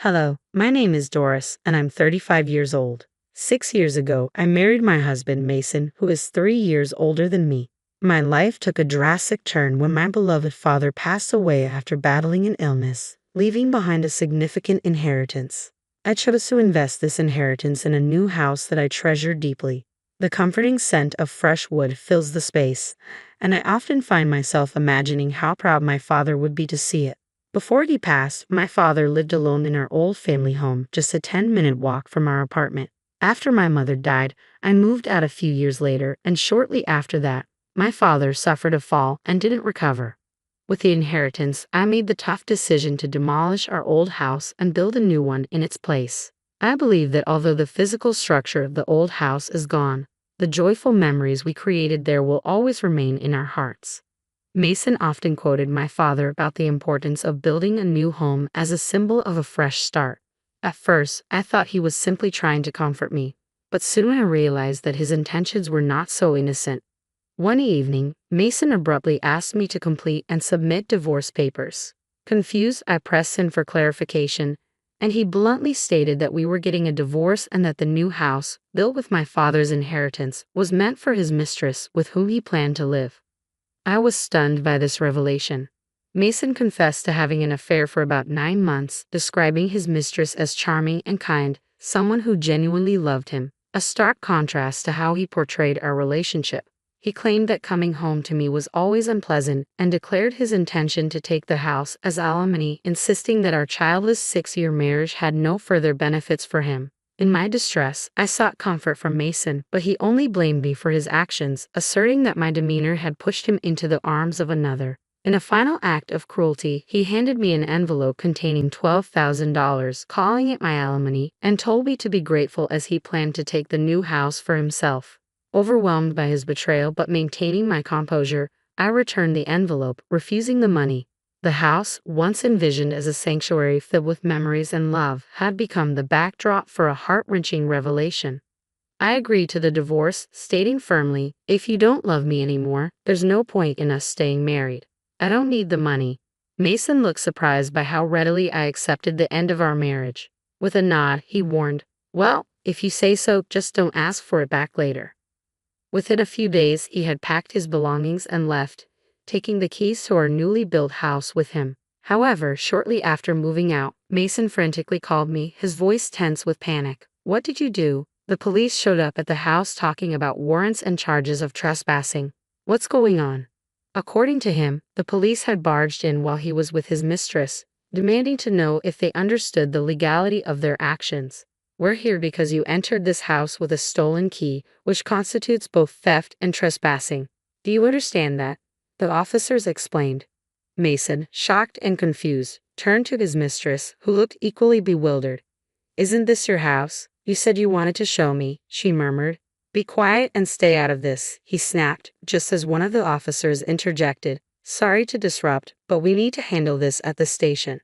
Hello, my name is Doris, and I'm 35 years old. 6 years ago, I married my husband, Mason, who is 3 years older than me. My life took a drastic turn when my beloved father passed away after battling an illness, leaving behind a significant inheritance. I chose to invest this inheritance in a new house that I treasure deeply. The comforting scent of fresh wood fills the space, and I often find myself imagining how proud my father would be to see it. Before he passed, my father lived alone in our old family home, just a 10-minute walk from our apartment. After my mother died, I moved out a few years later, and shortly after that, my father suffered a fall and didn't recover. With the inheritance, I made the tough decision to demolish our old house and build a new one in its place. I believe that although the physical structure of the old house is gone, the joyful memories we created there will always remain in our hearts. Mason often quoted my father about the importance of building a new home as a symbol of a fresh start. At first, I thought he was simply trying to comfort me, but soon I realized that his intentions were not so innocent. One evening, Mason abruptly asked me to complete and submit divorce papers. Confused, I pressed him for clarification, and he bluntly stated that we were getting a divorce and that the new house, built with my father's inheritance, was meant for his mistress with whom he planned to live. I was stunned by this revelation. Mason confessed to having an affair for about 9 months, describing his mistress as charming and kind, someone who genuinely loved him, a stark contrast to how he portrayed our relationship. He claimed that coming home to me was always unpleasant and declared his intention to take the house as alimony, insisting that our childless 6-year marriage had no further benefits for him. In my distress, I sought comfort from Mason, but he only blamed me for his actions, asserting that my demeanor had pushed him into the arms of another. In a final act of cruelty, he handed me an envelope containing $12,000, calling it my alimony, and told me to be grateful as he planned to take the new house for himself. Overwhelmed by his betrayal but maintaining my composure, I returned the envelope, refusing the money. The house, once envisioned as a sanctuary filled with memories and love, had become the backdrop for a heart-wrenching revelation. I agreed to the divorce, stating firmly, "If you don't love me anymore, there's no point in us staying married. I don't need the money." Mason looked surprised by how readily I accepted the end of our marriage. With a nod, he warned, "Well, if you say so, just don't ask for it back later." Within a few days, he had packed his belongings and left, taking the keys to our newly built house with him. However, shortly after moving out, Mason frantically called me, his voice tense with panic. "What did you do?" "The police showed up at the house talking about warrants and charges of trespassing." "What's going on?" According to him, the police had barged in while he was with his mistress, demanding to know if they understood the legality of their actions. "We're here because you entered this house with a stolen key, which constitutes both theft and trespassing. Do you understand that?" The officers explained. Mason, shocked and confused, turned to his mistress, who looked equally bewildered. "Isn't this your house? You said you wanted to show me," she murmured. "Be quiet and stay out of this," he snapped, just as one of the officers interjected. "Sorry to disrupt, but we need to handle this at the station."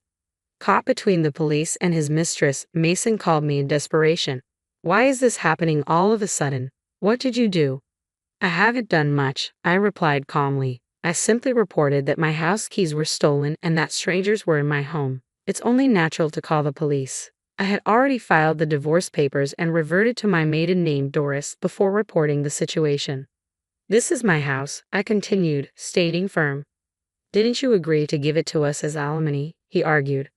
Caught between the police and his mistress, Mason called me in desperation. "Why is this happening all of a sudden? What did you do?" "I haven't done much," I replied calmly. "I simply reported that my house keys were stolen and that strangers were in my home. It's only natural to call the police." I had already filed the divorce papers and reverted to my maiden name Doris before reporting the situation. "This is my house," I continued, staying firm. "Didn't you agree to give it to us as alimony?" he argued.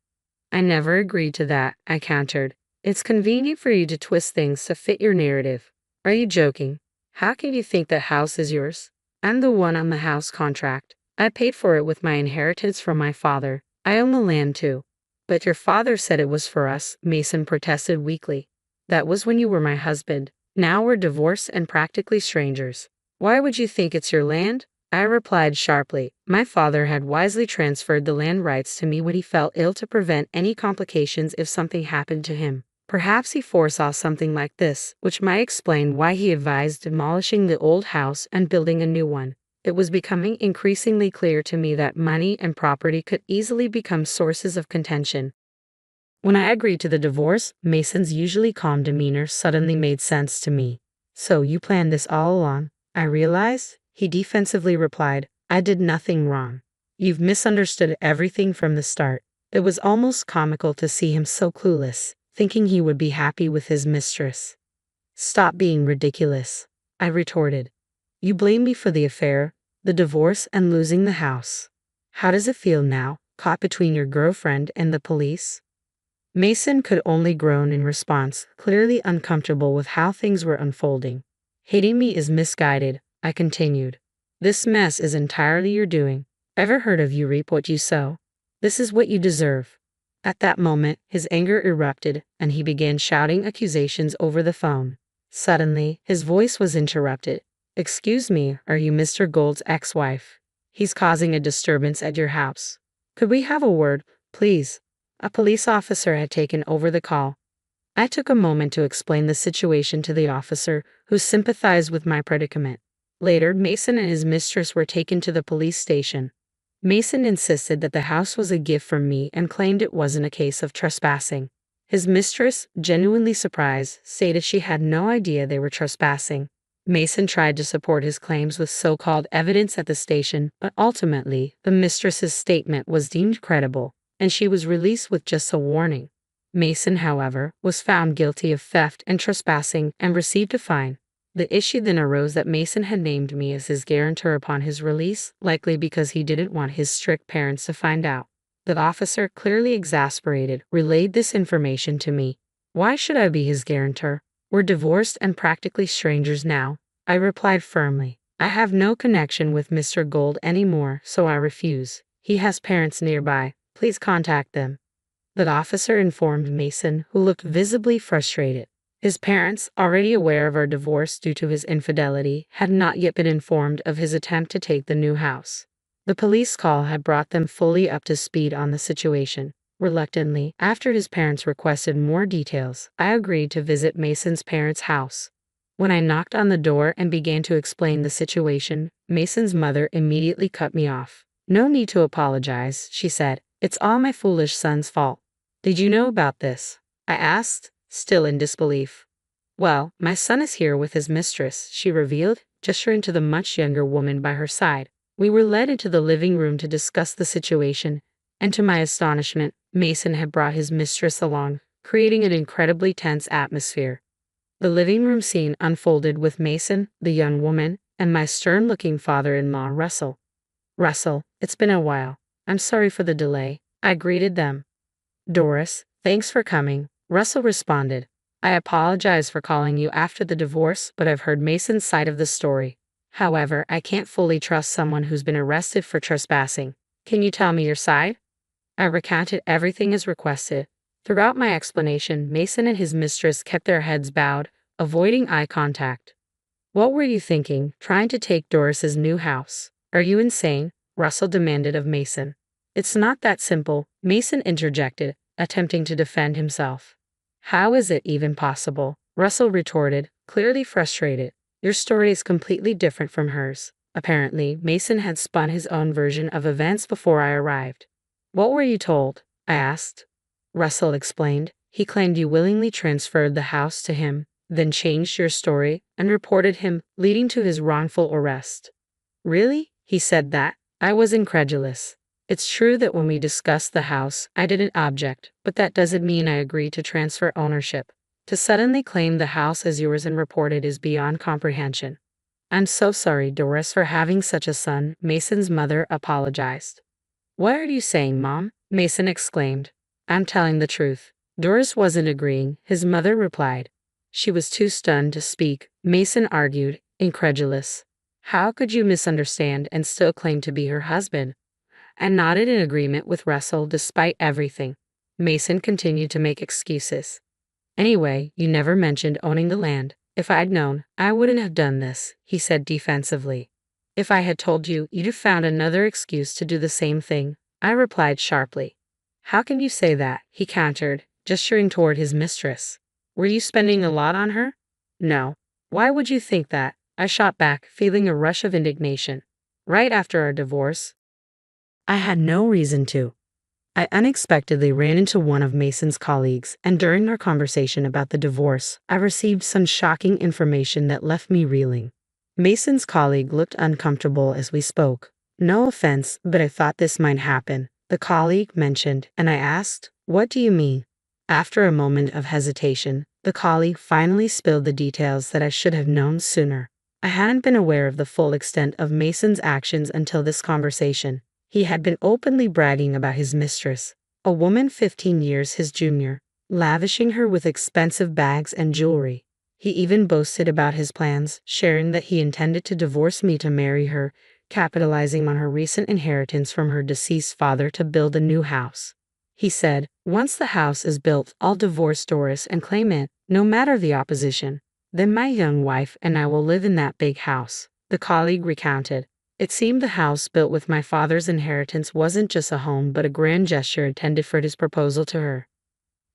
"I never agreed to that," I countered. "It's convenient for you to twist things to fit your narrative. Are you joking? How can you think that house is yours? I'm the one on the house contract. I paid for it with my inheritance from my father. I own the land too." "But your father said it was for us," Mason protested weakly. "That was when you were my husband. Now we're divorced and practically strangers. Why would you think it's your land?" I replied sharply. My father had wisely transferred the land rights to me when he felt ill to prevent any complications if something happened to him. Perhaps he foresaw something like this, which might explain why he advised demolishing the old house and building a new one. It was becoming increasingly clear to me that money and property could easily become sources of contention. When I agreed to the divorce, Mason's usually calm demeanor suddenly made sense to me. "So you planned this all along?" I realized. He defensively replied, "I did nothing wrong. You've misunderstood everything from the start." It was almost comical to see him so clueless, thinking he would be happy with his mistress. Stop being ridiculous, I retorted. You blame me for the affair, the divorce, and losing the house. How does it feel now, caught between your girlfriend and the police? Mason could only groan in response, clearly uncomfortable with how things were unfolding. Hating me is misguided, I continued. This mess is entirely your doing. Ever heard of you reap what you sow? This is what you deserve. At that moment, his anger erupted, and he began shouting accusations over the phone. Suddenly, his voice was interrupted. Excuse me, are you Mr. Gold's ex-wife? He's causing a disturbance at your house. Could we have a word, please? A police officer had taken over the call. I took a moment to explain the situation to the officer, who sympathized with my predicament. Later, Mason and his mistress were taken to the police station. Mason insisted that the house was a gift from me and claimed it wasn't a case of trespassing. His mistress, genuinely surprised, stated she had no idea they were trespassing. Mason tried to support his claims with so-called evidence at the station, but ultimately, the mistress's statement was deemed credible, and she was released with just a warning. Mason, however, was found guilty of theft and trespassing and received a fine. The issue then arose that Mason had named me as his guarantor upon his release, likely because he didn't want his strict parents to find out. The officer, clearly exasperated, relayed this information to me. Why should I be his guarantor? We're divorced and practically strangers now, I replied firmly. I have no connection with Mr. Gold anymore, so I refuse. He has parents nearby. Please contact them. The officer informed Mason, who looked visibly frustrated. His parents, already aware of our divorce due to his infidelity, had not yet been informed of his attempt to take the new house. The police call had brought them fully up to speed on the situation. Reluctantly, after his parents requested more details, I agreed to visit Mason's parents' house. When I knocked on the door and began to explain the situation, Mason's mother immediately cut me off. No need to apologize, she said. It's all my foolish son's fault. Did you know about this? I asked, still in disbelief. Well, my son is here with his mistress, she revealed, gesturing to the much younger woman by her side. We were led into the living room to discuss the situation, and to my astonishment, Mason had brought his mistress along, creating an incredibly tense atmosphere. The living room scene unfolded with Mason, the young woman, and my stern-looking father-in-law, Russell. Russell, it's been a while. I'm sorry for the delay, I greeted them. Doris, thanks for coming, Russell responded. I apologize for calling you after the divorce, but I've heard Mason's side of the story. However, I can't fully trust someone who's been arrested for trespassing. Can you tell me your side? I recounted everything as requested. Throughout my explanation, Mason and his mistress kept their heads bowed, avoiding eye contact. What were you thinking, trying to take Doris's new house? Are you insane? Russell demanded of Mason. It's not that simple, Mason interjected, attempting to defend himself. How is it even possible? Russell retorted, clearly frustrated. Your story is completely different from hers. Apparently, Mason had spun his own version of events before I arrived. What were you told? I asked. Russell explained. He claimed you willingly transferred the house to him, then changed your story and reported him, leading to his wrongful arrest. Really? He said that? I was incredulous. It's true that when we discussed the house, I didn't object, but that doesn't mean I agreed to transfer ownership. To suddenly claim the house as yours and report it is beyond comprehension. I'm so sorry, Doris, for having such a son, Mason's mother apologized. What are you saying, Mom? Mason exclaimed. I'm telling the truth. Doris wasn't agreeing, his mother replied. She was too stunned to speak, Mason argued, incredulous. How could you misunderstand and still claim to be her husband? I nodded in agreement with Russell despite everything. Mason continued to make excuses. Anyway, you never mentioned owning the land. If I'd known, I wouldn't have done this, he said defensively. If I had told you, you'd have found another excuse to do the same thing, I replied sharply. How can you say that? He countered, gesturing toward his mistress. Were you spending a lot on her? No. Why would you think that? I shot back, feeling a rush of indignation. Right after our divorce, I had no reason to. I unexpectedly ran into one of Mason's colleagues, and during our conversation about the divorce, I received some shocking information that left me reeling. Mason's colleague looked uncomfortable as we spoke. No offense, but I thought this might happen. the colleague mentioned, and I asked, "What do you mean?" After a moment of hesitation, the colleague finally spilled the details that I should have known sooner. I hadn't been aware of the full extent of Mason's actions until this conversation. He had been openly bragging about his mistress, a woman 15 years his junior, lavishing her with expensive bags and jewelry. He even boasted about his plans, sharing that he intended to divorce me to marry her, capitalizing on her recent inheritance from her deceased father to build a new house. He said, "Once the house is built, I'll divorce Doris and claim it, no matter the opposition. Then my young wife and I will live in that big house," the colleague recounted. It seemed the house built with my father's inheritance wasn't just a home but a grand gesture intended for his proposal to her.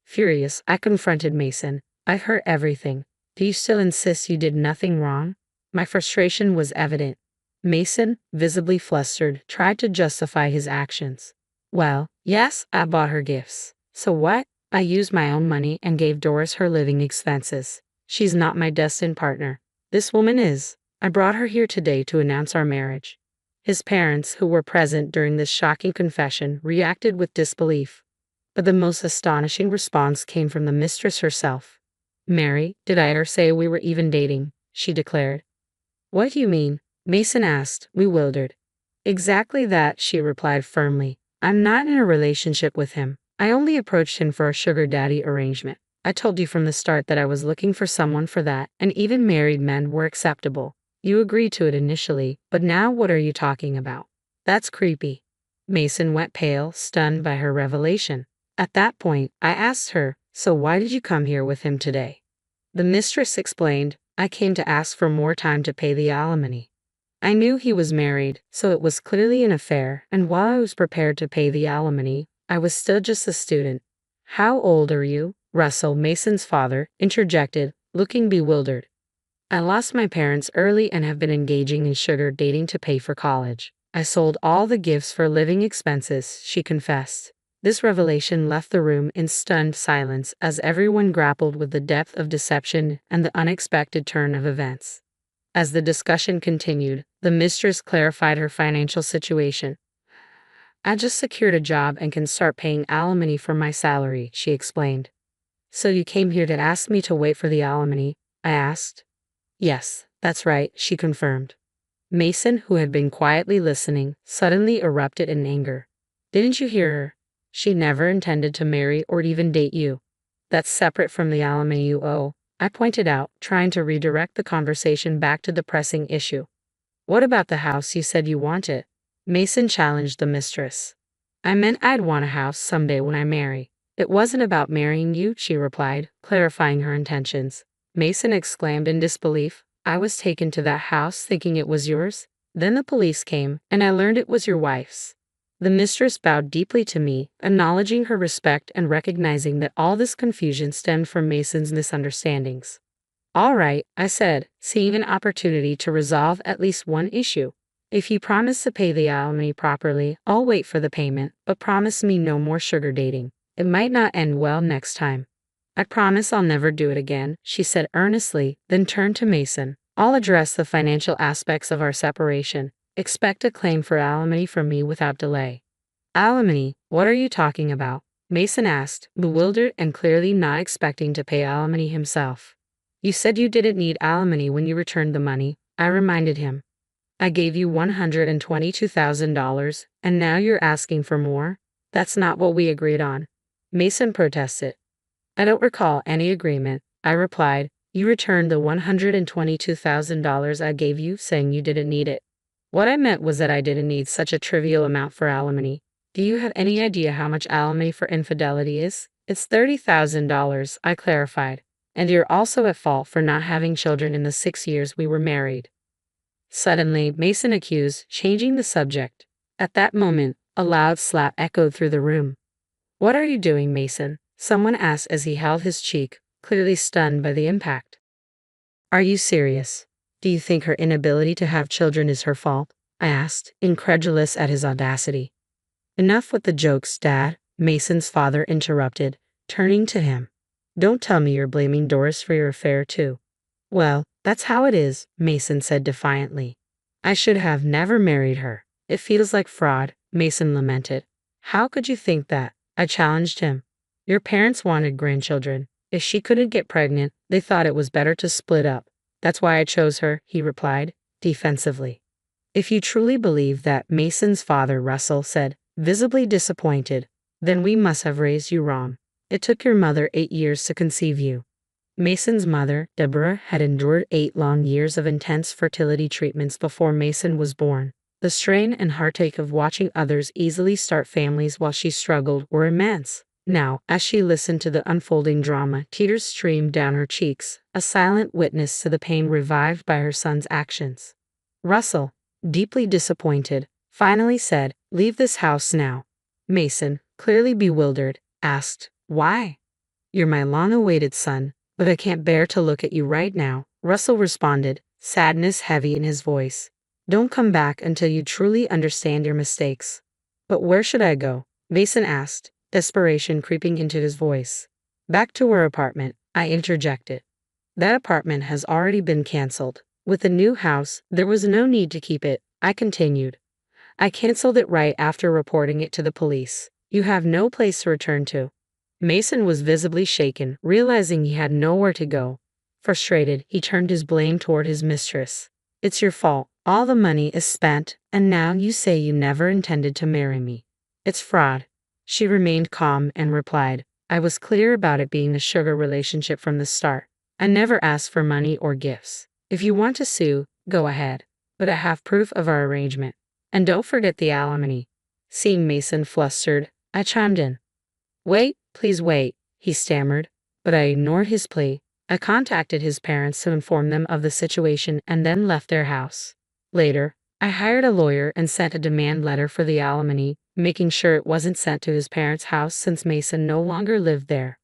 Furious, I confronted Mason. "I've heard everything. Do you still insist you did nothing wrong?" My frustration was evident. Mason, visibly flustered, tried to justify his actions. "Well, yes, I bought her gifts. So what? I used my own money and gave Doris her living expenses. She's not my destined partner. This woman is. I brought her here today to announce our marriage." His parents, who were present during this shocking confession, reacted with disbelief. But the most astonishing response came from the mistress herself. "Mary, did I ever say we were even dating?" she declared. "What do you mean?" Mason asked, bewildered. "Exactly that," she replied firmly. "I'm not in a relationship with him. I only approached him for a sugar daddy arrangement. I told you from the start that I was looking for someone for that, and even married men were acceptable. You agreed to it initially, but now what are you talking about? That's creepy." Mason went pale, stunned by her revelation. At that point, I asked her, "So why did you come here with him today?" The mistress explained, "I came to ask for more time to pay the alimony. I knew he was married, so it was clearly an affair, and while I was prepared to pay the alimony, I was still just a student." "How old are you?" Russell, Mason's father, interjected, looking bewildered. "I lost my parents early and have been engaging in sugar dating to pay for college. I sold all the gifts for living expenses," she confessed. This revelation left the room in stunned silence as everyone grappled with the depth of deception and the unexpected turn of events. As the discussion continued, the mistress clarified her financial situation. "I just secured a job and can start paying alimony from my salary," she explained. "So you came here to ask me to wait for the alimony?" I asked. "Yes, that's right," she confirmed. Mason, who had been quietly listening, suddenly erupted in anger. "Didn't you hear her? She never intended to marry or even date you. That's separate from the alimony you owe," I pointed out, trying to redirect the conversation back to the pressing issue. "What about the house you said you wanted?" Mason challenged the mistress. "I meant I'd want a house someday when I marry. It wasn't about marrying you," she replied, clarifying her intentions. Mason exclaimed in disbelief. "I was taken to that house thinking it was yours. Then the police came, and I learned it was your wife's." The mistress bowed deeply to me, acknowledging her respect and recognizing that all this confusion stemmed from Mason's misunderstandings. "All right," I said, seeing an opportunity to resolve at least one issue. "If you promise to pay the alimony properly, I'll wait for the payment, but promise me no more sugar dating. It might not end well next time." "I promise I'll never do it again," she said earnestly, then turned to Mason. "I'll address the financial aspects of our separation. Expect a claim for alimony from me without delay." "Alimony? What are you talking about?" Mason asked, bewildered and clearly not expecting to pay alimony himself. "You said you didn't need alimony when you returned the money," I reminded him. "I gave you $122,000, and now you're asking for more? That's not what we agreed on." Mason protested. "I don't recall any agreement," I replied. "You returned the $122,000 I gave you, saying you didn't need it. What I meant was that I didn't need such a trivial amount for alimony. Do you have any idea how much alimony for infidelity is? It's $30,000, I clarified. And you're also at fault for not having children in the 6 years we were married." Suddenly, Mason accused, changing the subject. At that moment, a loud slap echoed through the room. "What are you doing, Mason?" someone asked as he held his cheek, clearly stunned by the impact. "Are you serious? Do you think her inability to have children is her fault?" I asked, incredulous at his audacity. "Enough with the jokes, Dad," Mason's father interrupted, turning to him. "Don't tell me you're blaming Doris for your affair too." "Well, that's how it is," Mason said defiantly. "I should have never married her. It feels like fraud," Mason lamented. How could you think that? I challenged him. Your parents wanted grandchildren. If she couldn't get pregnant, they thought it was better to split up. That's why I chose her, he replied, defensively. If you truly believe that, Mason's father, Russell, said, visibly disappointed, then we must have raised you wrong. It took your mother 8 years to conceive you. Mason's mother, Deborah, had endured 8 long years of intense fertility treatments before Mason was born. The strain and heartache of watching others easily start families while she struggled were immense. Now, as she listened to the unfolding drama, tears streamed down her cheeks, a silent witness to the pain revived by her son's actions. Russell, deeply disappointed, finally said, "Leave this house now." Mason, clearly bewildered, asked, "Why?" "You're my long-awaited son, but I can't bear to look at you right now," Russell responded, sadness heavy in his voice. "Don't come back until you truly understand your mistakes." "But where should I go?" Mason asked, desperation creeping into his voice. "Back to our apartment," I interjected. "That apartment has already been canceled. With the new house, there was no need to keep it," I continued. "I canceled it right after reporting it to the police. You have no place to return to." Mason was visibly shaken, realizing he had nowhere to go. Frustrated, he turned his blame toward his mistress. "It's your fault. All the money is spent, and now you say you never intended to marry me. It's fraud." She remained calm and replied, "I was clear about it being a sugar relationship from the start. I never asked for money or gifts. If you want to sue, go ahead. But I have proof of our arrangement. And don't forget the alimony." Seeing Mason flustered, I chimed in. "Wait, please wait," he stammered, but I ignored his plea. I contacted his parents to inform them of the situation and then left their house. Later, I hired a lawyer and sent a demand letter for the alimony, making sure it wasn't sent to his parents' house since Mason no longer lived there.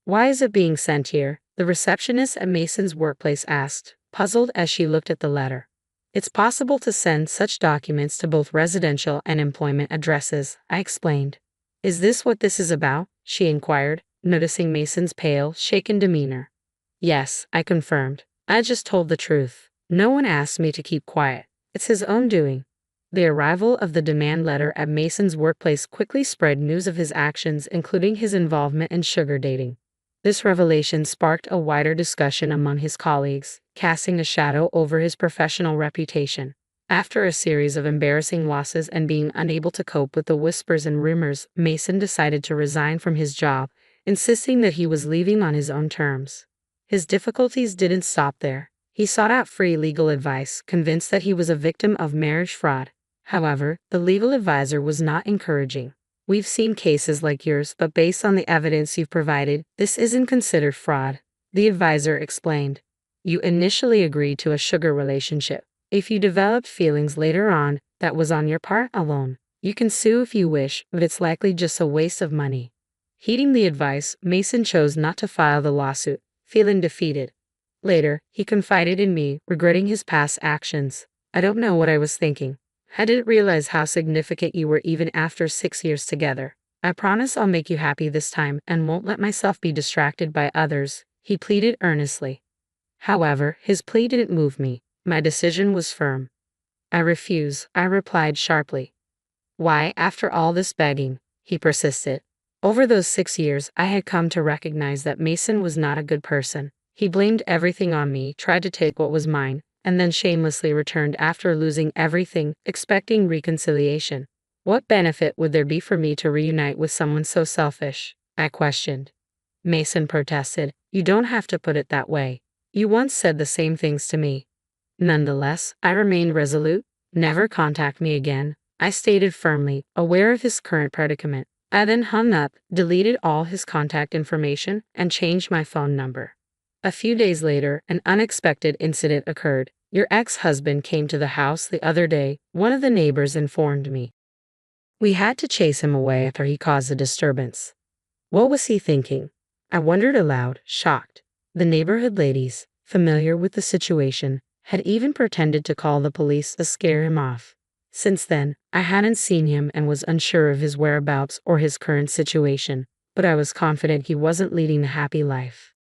"Why is it being sent here?" the receptionist at Mason's workplace asked, puzzled as she looked at the letter. "It's possible to send such documents to both residential and employment addresses," I explained. "Is this what this is about?" she inquired, noticing Mason's pale, shaken demeanor. "Yes," I confirmed. "I just told the truth. No one asked me to keep quiet. It's his own doing." The arrival of the demand letter at Mason's workplace quickly spread news of his actions, including his involvement in sugar dating. This revelation sparked a wider discussion among his colleagues, casting a shadow over his professional reputation. After a series of embarrassing losses and being unable to cope with the whispers and rumors, Mason decided to resign from his job, insisting that he was leaving on his own terms. His difficulties didn't stop there. He sought out free legal advice, convinced that he was a victim of marriage fraud. However, the legal advisor was not encouraging. "We've seen cases like yours, but based on the evidence you've provided, this isn't considered fraud," the advisor explained. "You initially agreed to a sugar relationship. If you developed feelings later on, that was on your part alone. You can sue if you wish, but it's likely just a waste of money." Heeding the advice, Mason chose not to file the lawsuit, feeling defeated. Later, he confided in me, regretting his past actions. "I don't know what I was thinking. I didn't realize how significant you were even after 6 years together. I promise I'll make you happy this time and won't let myself be distracted by others," he pleaded earnestly. However, his plea didn't move me. My decision was firm. "I refuse," I replied sharply. "Why, after all this begging?" he persisted. Over those 6 years, I had come to recognize that Mason was not a good person. He blamed everything on me, tried to take what was mine, and then shamelessly returned after losing everything, expecting reconciliation. "What benefit would there be for me to reunite with someone so selfish?" I questioned. Mason protested. "You don't have to put it that way. You once said the same things to me." Nonetheless, I remained resolute. "Never contact me again," I stated firmly, aware of his current predicament. I then hung up, deleted all his contact information, and changed my phone number. A few days later, an unexpected incident occurred. "Your ex-husband came to the house the other day," one of the neighbors informed me. "We had to chase him away after he caused a disturbance." What was he thinking? I wondered aloud, shocked. The neighborhood ladies, familiar with the situation, had even pretended to call the police to scare him off. Since then, I hadn't seen him and was unsure of his whereabouts or his current situation, but I was confident he wasn't leading a happy life.